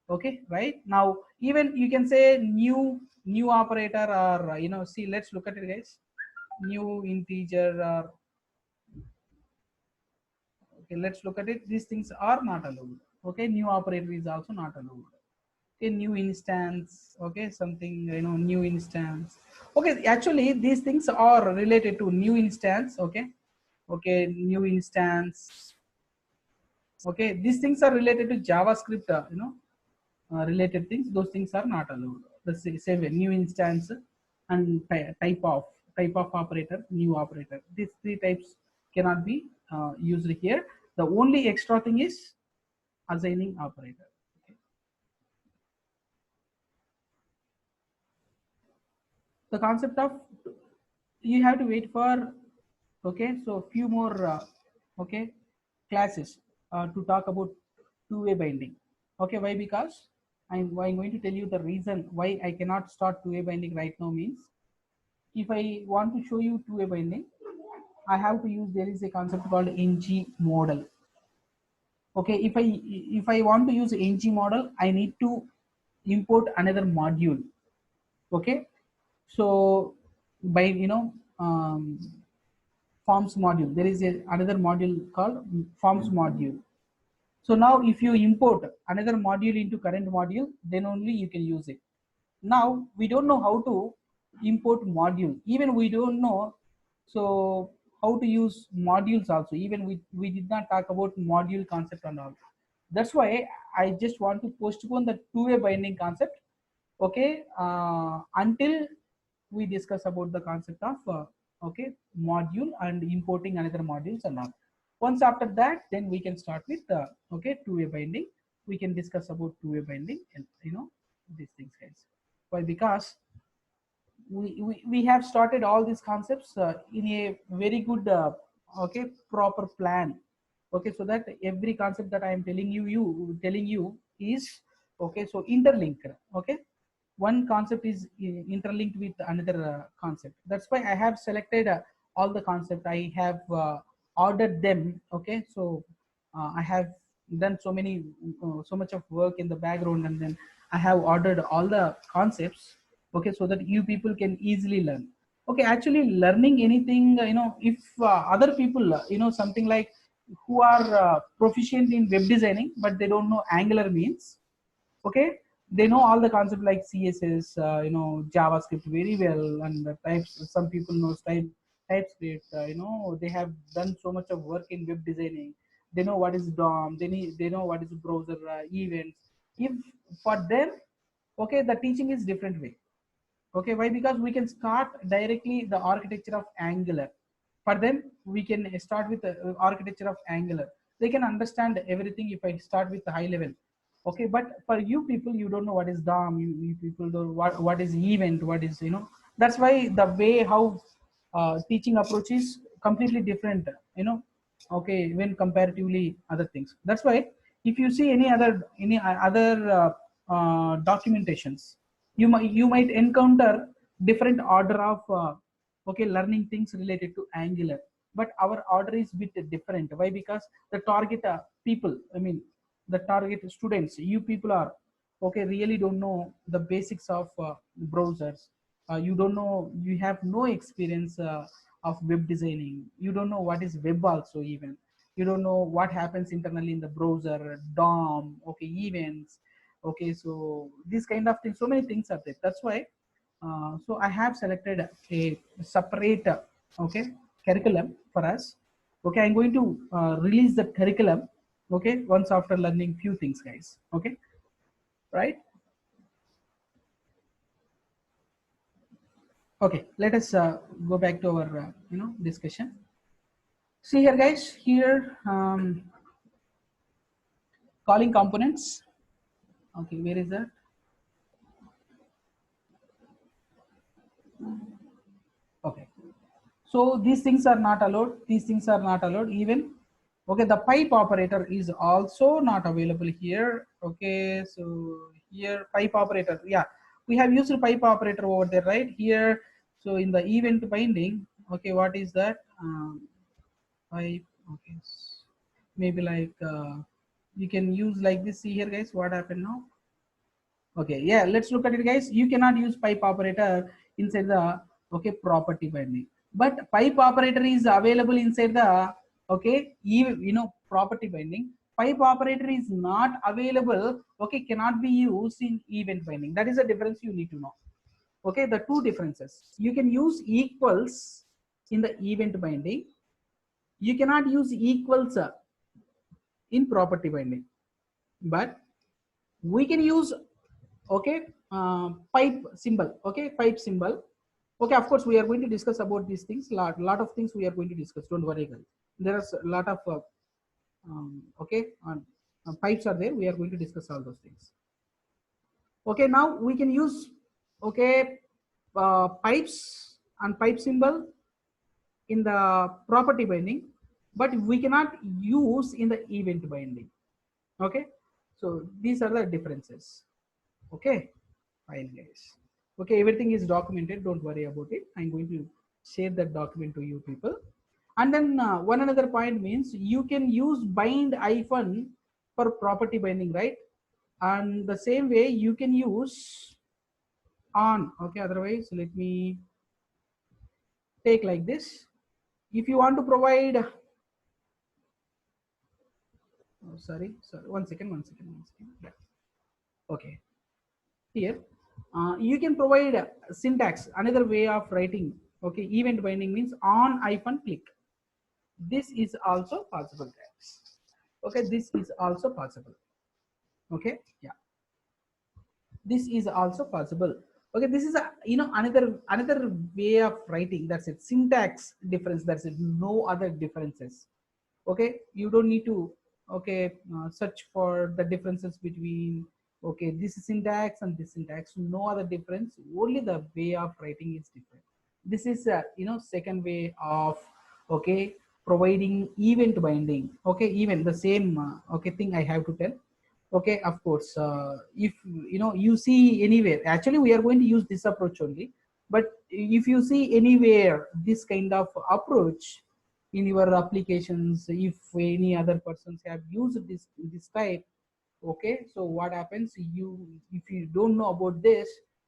Okay, right now even you can say new operator, or see, let's look at it guys. New integer, or okay, let's look at it. These things are not allowed. Okay, new operator is also not allowed. Okay, new instance. Okay, something, new instance. Okay, actually these things are related to new instance. Okay, okay, new instance. Okay, these things are related to JavaScript. Related things. Those things are not allowed. The same way, new instance and type of operator, new operator. These three types cannot be used here. The only extra thing is assigning operator. Okay. The concept of, you have to wait for, okay, so few more okay classes to talk about two-way binding. Okay, why? Because I'm going to tell you the reason why I cannot start two-way binding right now. Means if I want to show you two-way binding, I have to use, there is a concept called ng model. Okay, if I want to use ng model, I need to import another module. Okay, so by forms module, there is another module called forms module. So now if you import another module into current module, then only you can use it. Now we don't know how to import module, even we don't know so how to use modules also, even we did not talk about module concept and all. That's why I just want to postpone the two-way binding concept, okay, until we discuss about the concept of okay module and importing another modules and all. Once after that, then we can start with okay two-way binding. We can discuss about two-way binding and these things, guys. Why? Because we have started all these concepts in a very good okay proper plan. Okay, so that every concept that I am telling you is okay, so interlinked. Okay, one concept is interlinked with another concept. That's why I have selected all the concept. I have ordered them. Okay, so I have done so much of work in the background, and then I have ordered all the concepts. Okay, so that you people can easily learn. Okay, actually learning anything, if other people something like who are proficient in web designing but they don't know Angular means, okay, they know all the concept like CSS, JavaScript very well, and the types. Some people know TypeScript. They have done so much of work in web designing. They know what is DOM. They know what is browser events. If for them, okay, the teaching is different way. Okay, why? Because we can start directly the architecture of Angular. For them, we can start with the architecture of Angular. They can understand everything if I start with the high level. Okay, but for you people, you don't know what is DOM. You people don't what is event. What is That's why the way how teaching approach is completely different. Okay, when comparatively other things. That's why if you see any other documentations, you might encounter different order of okay learning things related to Angular, but our order is bit different. Why? Because the target people, I mean the target students, you people are okay really don't know the basics of browsers. You don't know, you have no experience of web designing. You don't know what is web also. Even you don't know what happens internally in the browser, DOM, okay, events. Okay, so these kind of things, so many things are there. That's why so I have selected a separate okay curriculum for us. Okay, I'm going to release the curriculum, okay, once after learning few things, guys. Okay, right? Okay, let us go back to our discussion. See here, guys, here calling components. Okay, where is that? Okay, so these things are not allowed. These things are not allowed. Even okay, the pipe operator is also not available here. Okay, so here pipe operator, yeah, we have used pipe operator over there, right here. So in the event binding, okay, what is that? Pipe, okay, maybe like you can use like this. See here, guys, what happened now? Okay, yeah, let's look at it, guys. You cannot use pipe operator inside the okay property binding, but pipe operator is available inside the okay property binding. pipe operator is not available, okay, cannot be used in event binding. That is the difference you need to know. Okay, the two differences. You can use equals in the event binding. You cannot use equals in property binding, but we can use, okay, pipe symbol. Okay, pipe symbol. Okay, of course we are going to discuss about these things. Lot of things we are going to discuss. Don't worry, guys. There are a lot of okay, pipes are there. We are going to discuss all those things. Okay, now we can use, okay, pipes and pipe symbol in the property binding, but we cannot use in the event binding. Okay, so these are the differences. Okay, fine, guys. Okay, everything is documented. Don't worry about it. I'm going to share that document to you people. And then one another point means you can use bind hyphen for property binding, right? And the same way you can use on. Okay, otherwise let me take like this. If you want to provide, oh, sorry, one second. Yeah. Okay, here you can provide syntax, another way of writing. Okay, event binding means on hyphen click. This is also possible, guys. Okay, this is also possible. Okay, yeah, this is also possible. Okay, this is a, you know, another way of writing. That's it. Syntax difference. That's it. No other differences. Okay, you don't need to, okay, search for the differences between, okay, this is syntax and this syntax. No other difference. Only the way of writing is different. This is you know, second way of, okay, providing event binding. Okay, even the same okay thing I have to tell. Okay, of course, if you know, you see anywhere, actually we are going to use this approach only, but if you see anywhere this kind of approach in your applications, if any other persons have used this type, okay, so what happens, you, if you don't know about this,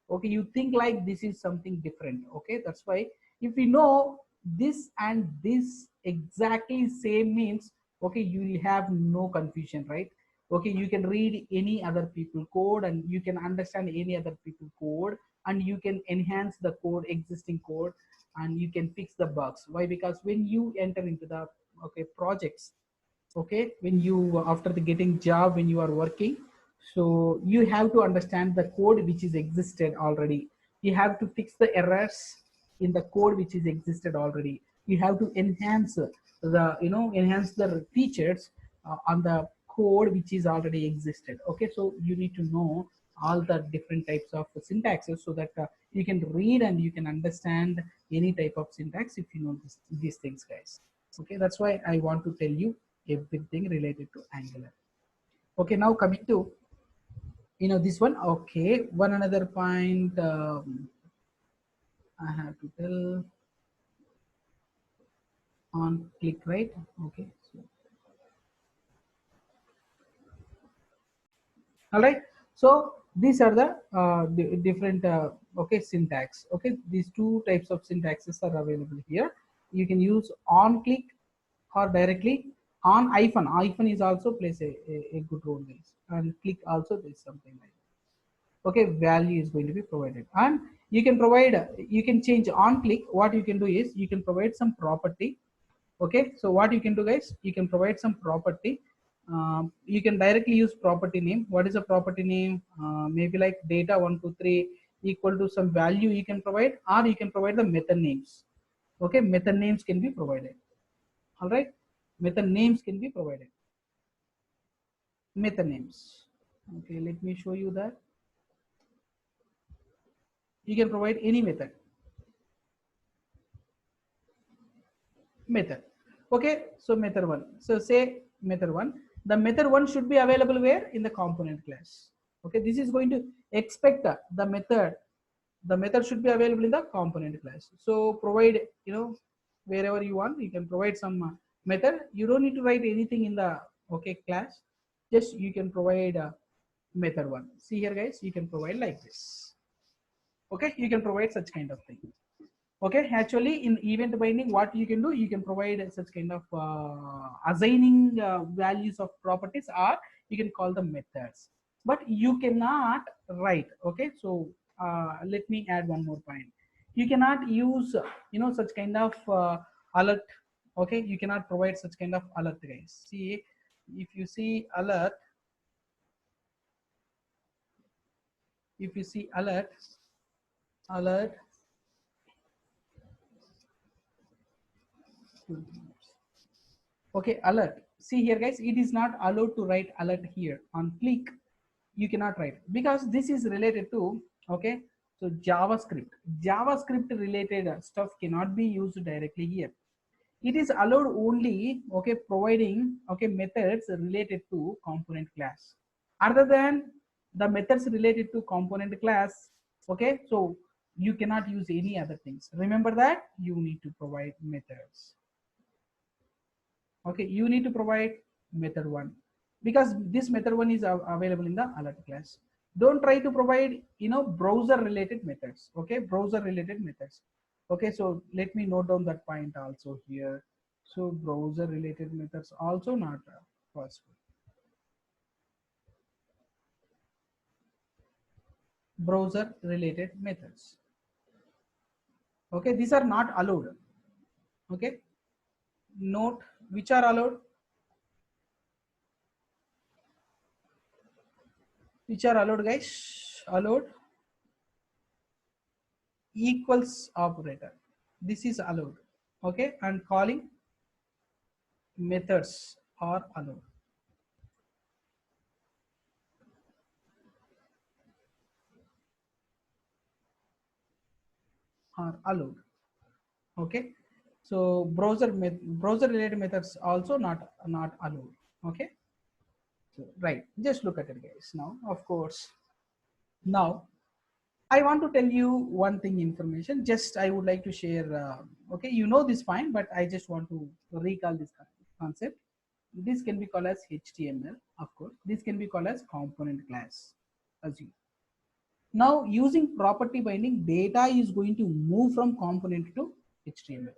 okay, you think like this is something different. Okay, that's why if we know this and this exactly same means, okay, you will have no confusion, right? Okay, you can read any other people code and you can understand any other people code, and you can enhance the code, existing code, and you can fix the bugs. Why? Because when you enter into the, okay, projects, okay, when you, after the getting job, when you are working, so you have to understand the code which is existed already. You have to fix the errors in the code which is existed already. You have to enhance the, you know, enhance the features on the code which is already existed. Okay, so you need to know all the different types of syntaxes, so that you can read and you can understand any type of syntax if you know these things, guys. Okay, that's why I want to tell you everything related to Angular. Okay, now coming to, you know, this one. Okay, one another point I have to tell on click, right? Okay, so, all right, so these are the different okay, syntax. Okay, these two types of syntaxes are available here. You can use on click or directly on hyphen. Hyphen is also plays a good role, guys, and click also there is something like that. Okay, value is going to be provided, and you can provide, you can change on click. What you can do is you can provide some property. Okay, so what you can do, guys, you can provide some property. You can directly use property name. What is a property name? Maybe like data123 equal to some value you can provide, or you can provide the method names. Okay, method names can be provided. All right, method names can be provided. Method names. Okay, let me show you that. You can provide any method. Method. Okay, so method one. So say method one. The method one should be available where? In the component class. Okay, this is going to expect the method. The method should be available in the component class. So provide, you know, wherever you want, you can provide some method. You don't need to write anything in the, okay, class. Just you can provide method one. See here, guys, you can provide like this. Okay, you can provide such kind of thing. Okay, actually in event binding, what you can do, you can provide such kind of assigning values of properties, or you can call them methods, but you cannot write. Okay, so let me add one more point. You cannot use such kind of alert. Okay, you cannot provide such kind of alert, guys. See, if you see alert, if you see alert, okay, alert. See here, guys, it is not allowed to write alert here. On click, you cannot write because this is related to, okay, so JavaScript related stuff cannot be used directly here. It is allowed only, okay, providing, okay, methods related to component class. Other than the methods related to component class, okay, so you cannot use any other things. Remember that you need to provide methods. Okay, you need to provide method one because this method one is available in the alert class. Don't try to provide browser related methods. Okay, browser related methods. Okay, so let me note down that point also here. So browser related methods also not possible. Browser related methods, okay, these are not allowed. Okay, note which are allowed, guys. Allowed equals operator, this is allowed. Okay, and calling methods are allowed. Okay, so browser related methods also not allowed. Okay, so, right, just look at it, guys. Now of course, now I want to tell you one thing information. Just I would like to share. Okay, you know this fine, but I just want to recall this concept. This can be called as HTML. Of course, this can be called as component class. Assume. Now, using property binding, data is going to move from component to HTML.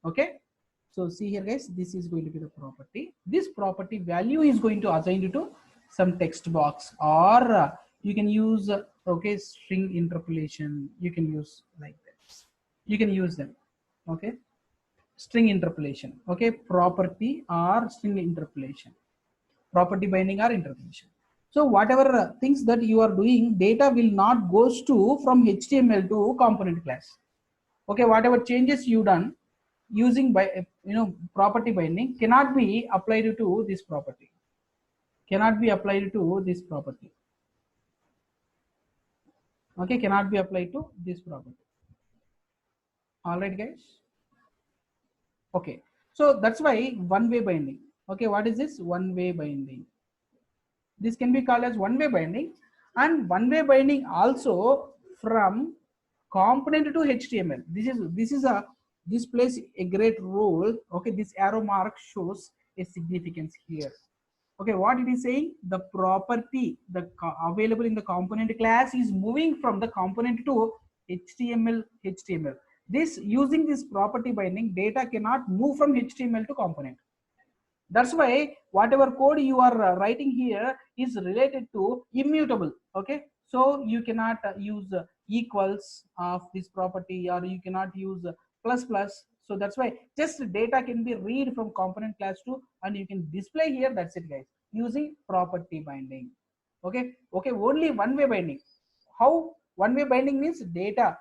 Okay. So see here, guys. This is going to be the property. This property value is going to assign to some text box, or you can use okay, string interpolation. You can use like this. You can use them. Okay, string interpolation. Okay, property or string interpolation, property binding or interpolation. So whatever things that you are doing, data will not goes to from HTML to component class. Okay, whatever changes you done using by property binding cannot be applied to this property. Cannot be applied to this property. Okay, cannot be applied to this property. All right, guys. Okay, so that's why one-way binding. Okay, what is this one-way binding? This can be called as one-way binding, and one-way binding also from component to HTML. This plays a great role. Okay, this arrow mark shows a significance here. Okay, what it is saying, the property available in the component class is moving from the component to HTML. This using this property binding, data cannot move from HTML to component. That's why whatever code you are writing here is related to immutable. Okay, so you cannot use equals of this property, or you cannot use plus plus. So that's why just data can be read from component class to, and you can display here. That's it, guys, using property binding. Okay, only one-way binding. How one-way binding means data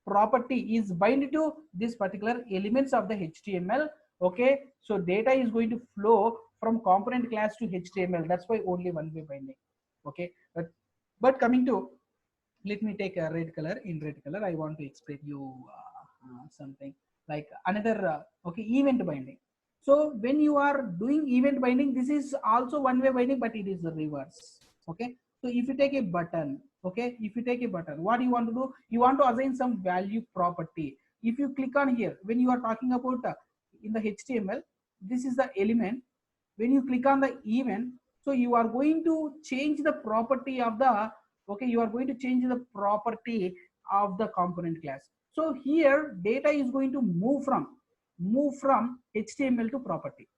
property is bind to this particular elements of the HTML. Okay, so data is going to flow from component class to HTML. That's why only one-way binding. Okay, but coming to, let me take a red color. In red color, I want to explain you something like another okay, event binding. So when you are doing event binding, this is also one-way binding, but it is the reverse. Okay, so if you take a button, okay, if you take a button, what you want to do, you want to assign some value property. If you click on here, when you are talking about in the HTML, this is the element. When you click on the event, so you are going to change the property of the, okay, you are going to change the property of the component class. So here data is going to move from HTML to property.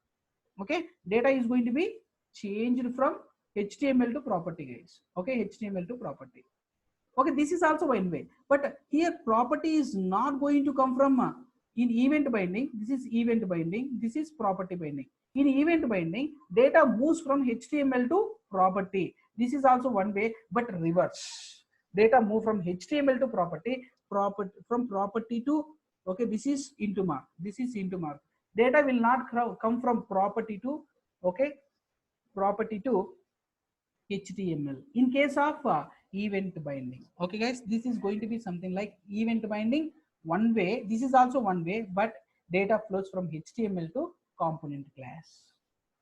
Okay, data is going to be changed from HTML to property, guys. Okay, HTML to property. Okay, this is also one way, but here property is not going to come from in event binding. This is event binding, this is property binding. In event binding, data moves from HTML to property. This is also one way, but reverse. Data move from HTML to property, from property to, okay, this is into mark, this is into mark. Data will not come from property to, okay, property to HTML in case of event binding. Okay, guys, this is going to be something like event binding one way. This is also one way, but data flows from HTML to component class.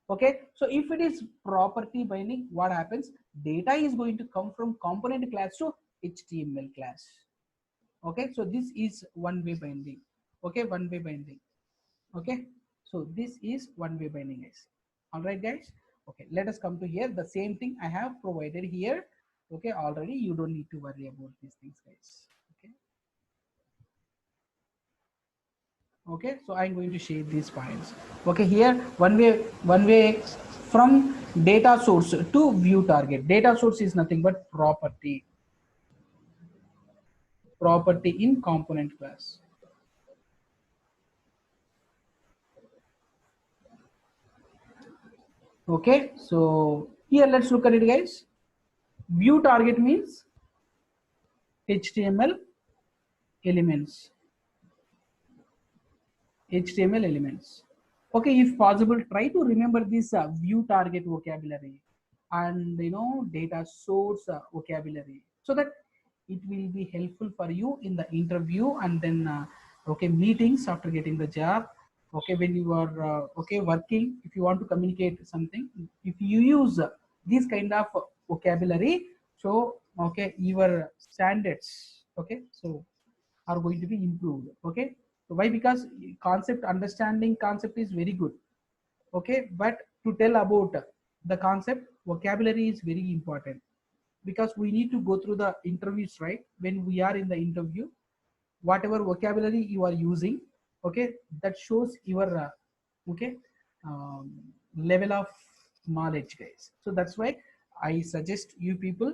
Okay, so if it is property binding, what happens? Data is going to come from component class to HTML class. Okay, so this is one way binding. Okay, one way binding. Okay, so this is one way binding, guys. All right, guys. Okay, let us come to here. The same thing I have provided here. Okay, already you don't need to worry about these things, guys. Okay, okay, so I'm going to share these points. Okay, here one way from data source to view target. Data source is nothing but property in component class. Okay, so here let's look at it, guys. View target means HTML elements. HTML elements. Okay, if possible, try to remember this view target vocabulary and data source vocabulary, so that it will be helpful for you in the interview and then okay, meetings after getting the job. Okay, when you are okay, working, if you want to communicate something, if you use this kind of vocabulary, so okay, your standards, okay, so are going to be improved. Okay, so why? Because understanding concept is very good. Okay, but to tell about the concept, vocabulary is very important, because we need to go through the interviews, right? When we are in the interview, whatever vocabulary you are using, okay, that shows your okay, um, level of knowledge, guys. So that's why I suggest you people,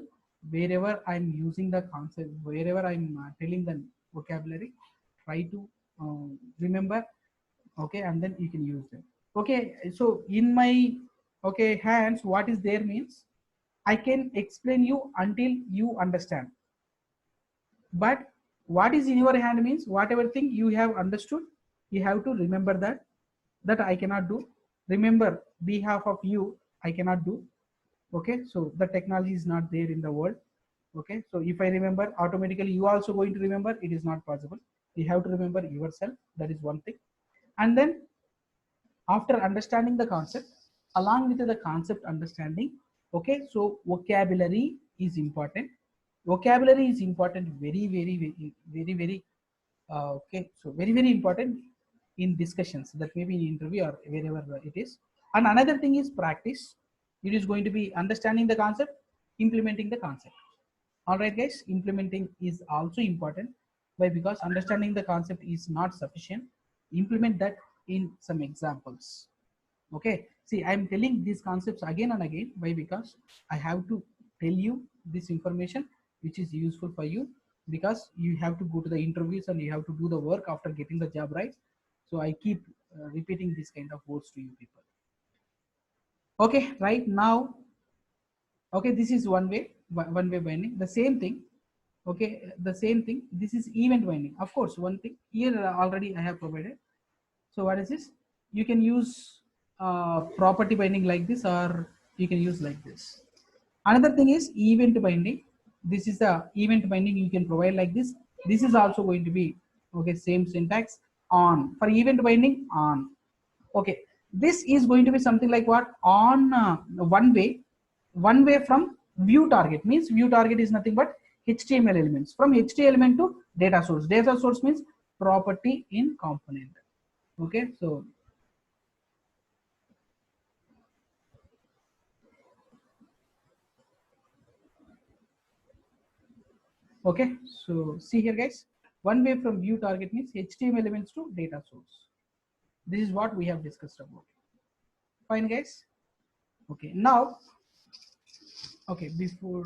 wherever I'm using the concept, wherever I'm telling the vocabulary, try to remember. Okay, and then you can use them. Okay, so in my, okay, hands, what is there means, I can explain you until you understand. But what is in your hand means, whatever thing you have understood, you have to remember that I cannot do. Remember behalf of you, I cannot do. Okay, so the technology is not there in the world. Okay, so if I remember automatically, you also going to remember, it is not possible. You have to remember yourself. That is one thing. And then after understanding the concept, along with the concept understanding, okay, so vocabulary is important. Vocabulary is important, very okay, so very important in discussions, that may be in interview or wherever it is. And another thing is practice. It is going to be understanding the concept, implementing the concept. All right, guys, implementing is also important. Why? Because understanding the concept is not sufficient. Implement that in some examples. Okay, see, I'm telling these concepts again and again. Why? Because I have to tell you this information which is useful for you, because you have to go to the interviews and you have to do the work after getting the job, right? So I keep repeating this kind of words to you people. Okay, right now, okay, this is one way binding. The same thing. Okay, the same thing, this is event binding. Of course, one thing here already I have provided. So what is this? You can use property binding like this, or you can use like this. Another thing is event binding. This is the event binding, you can provide like this. This is also going to be, okay, same syntax. On, for event binding, on. Okay, this is going to be something like what? On one way from view target, means view target is nothing but HTML elements. From HTML element to data source. Data source means property in component. Okay, so okay, so see here, guys. One way from view target means HTML elements to data source. This is what we have discussed about. Fine, guys. Okay, now, okay, before